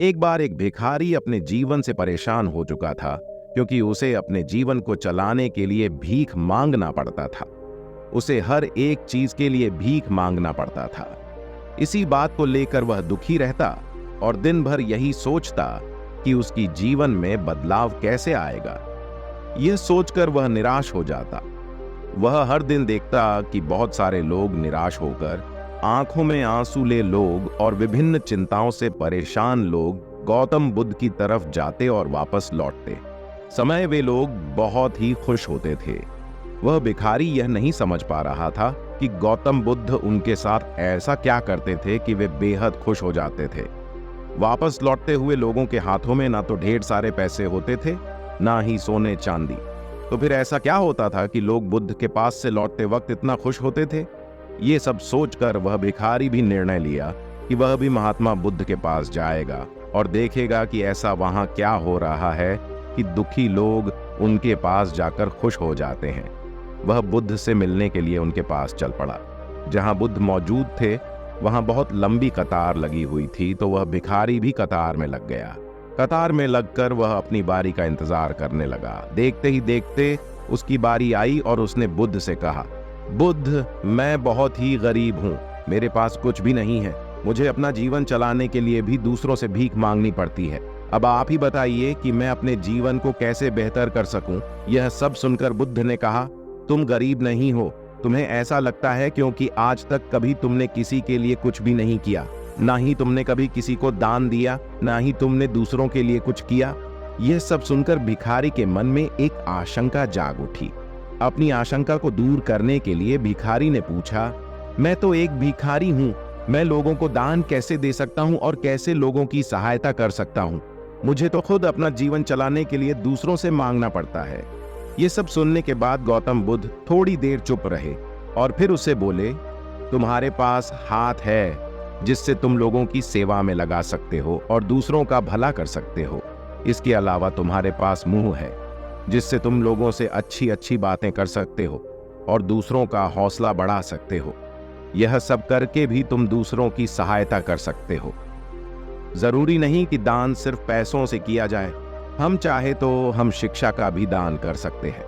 एक बार एक भिखारी अपने जीवन से परेशान हो चुका था, क्योंकि उसे अपने जीवन को चलाने के लिए भीख मांगना पड़ता था। उसे हर एक चीज के लिए भीख मांगना पड़ता था। इसी बात को लेकर वह दुखी रहता और दिन भर यही सोचता कि उसकी जीवन में बदलाव कैसे आएगा। यह सोचकर वह निराश हो जाता। वह हर दिन देखता कि बहुत सारे लोग निराश होकर, आंखों में आंसू ले लोग और विभिन्न चिंताओं से परेशान लोग गौतम बुद्ध की तरफ जाते और वापस लौटते समय वे लोग बहुत ही खुश होते थे। वह भिखारी यह नहीं समझ पा रहा था कि गौतम बुद्ध उनके साथ ऐसा क्या करते थे कि वे बेहद खुश हो जाते थे। वापस लौटते हुए लोगों के हाथों में ना तो ढेर सारे पैसे होते थे, ना ही सोने चांदी। तो फिर ऐसा क्या होता था कि लोग बुद्ध के पास से लौटते वक्त इतना खुश होते थे? ये सब सोचकर वह भिखारी भी निर्णय लिया कि वह भी महात्मा बुद्ध के पास जाएगा और देखेगा कि ऐसा वहां क्या हो रहा है कि दुखी लोग उनके पास जाकर खुश हो जाते हैं। वह बुद्ध से मिलने के लिए उनके पास चल पड़ा। जहां बुद्ध मौजूद थे वहां बहुत लंबी कतार लगी हुई थी, तो वह भिखारी भी कतार में लग गया। कतार में लगकर वह अपनी बारी का इंतजार करने लगा। देखते ही देखते उसकी बारी आई और उसने बुद्ध से कहा, बुद्ध, मैं बहुत ही गरीब हूँ, मेरे पास कुछ भी नहीं है। मुझे अपना जीवन चलाने के लिए भी दूसरों से भीख मांगनी पड़ती है। अब आप ही बताइए कि मैं अपने जीवन को कैसे बेहतर कर सकूं। यह सब सुनकर बुद्ध ने कहा, तुम गरीब नहीं हो, तुम्हें ऐसा लगता है क्योंकि आज तक कभी तुमने किसी के लिए कुछ भी नहीं किया, ना ही तुमने कभी किसी को दान दिया, ना ही तुमने दूसरों के लिए कुछ किया। यह सब सुनकर भिखारी के मन में एक आशंका जाग उठी। अपनी आशंका को दूर करने के लिए भिखारी ने पूछा, मैं तो एक भिखारी हूँ, मैं लोगों को दान कैसे दे सकता हूँ और कैसे लोगों की सहायता कर सकता हूँ? मुझे तो खुद अपना जीवन चलाने के लिए दूसरों से मांगना पड़ता है। ये सब सुनने के बाद गौतम बुद्ध थोड़ी देर चुप रहे और फिर उससे बोले, तुम्हारे पास हाथ है जिससे तुम लोगों की सेवा में लगा सकते हो और दूसरों का भला कर सकते हो। इसके अलावा तुम्हारे पास मुंह है जिससे तुम लोगों से अच्छी अच्छी बातें कर सकते हो और दूसरों का हौसला बढ़ा सकते हो। यह सब करके भी तुम दूसरों की सहायता कर सकते हो। जरूरी नहीं कि दान सिर्फ पैसों से किया जाए। हम चाहे तो हम शिक्षा का भी दान कर सकते हैं,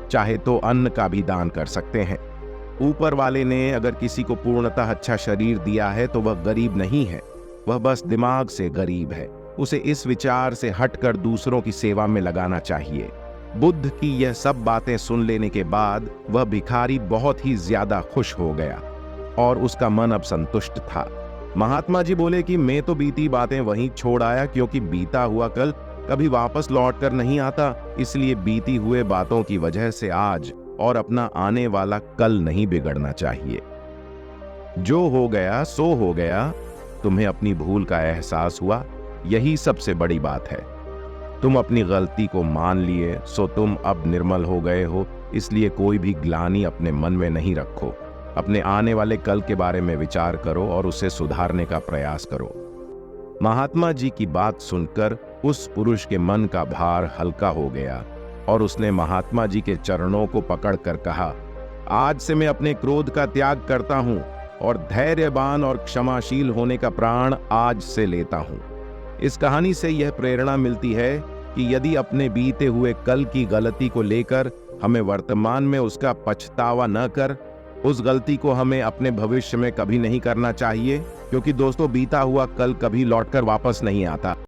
चाहे तो अन्न का भी दान कर सकते हैं। ऊपर वाले ने अगर किसी को पूर्णतः अच्छा शरीर दिया है तो वह गरीब नहीं है, वह बस दिमाग से गरीब है। उसे इस विचार से हटकर दूसरों की सेवा में लगाना चाहिए। बुद्ध की यह सब बातें सुन लेने के बाद वह भिखारी बहुत ही ज्यादा खुश हो गया और उसका मन अब संतुष्ट था। महात्मा जी बोले कि मैं तो बीती बातें वहीं छोड़ आया, क्योंकि बीता हुआ कल कभी वापस लौट कर नहीं आता, इसलिए बीती हुए बातों की वजह से आज और अपना आने वाला कल नहीं बिगड़ना चाहिए। जो हो गया सो हो गया। तुम्हें अपनी भूल का एहसास हुआ, यही सबसे बड़ी बात है। तुम अपनी गलती को मान लिए, सो तुम अब निर्मल हो गए हो, इसलिए कोई भी ग्लानि अपने मन में नहीं रखो। अपने आने वाले कल के बारे में विचार करो और उसे सुधारने का प्रयास करो। महात्मा जी की बात सुनकर उस पुरुष के मन का भार हल्का हो गया और उसने महात्मा जी के चरणों को पकड़कर कहा, आज से मैं अपने क्रोध का त्याग करता हूं और धैर्यवान और क्षमाशील होने का प्राण आज से लेता हूं। इस कहानी से यह प्रेरणा मिलती है कि यदि अपने बीते हुए कल की गलती को लेकर हमें वर्तमान में उसका पछतावा न कर, उस गलती को हमें अपने भविष्य में कभी नहीं करना चाहिए, क्योंकि दोस्तों बीता हुआ कल कभी लौटकर वापस नहीं आता।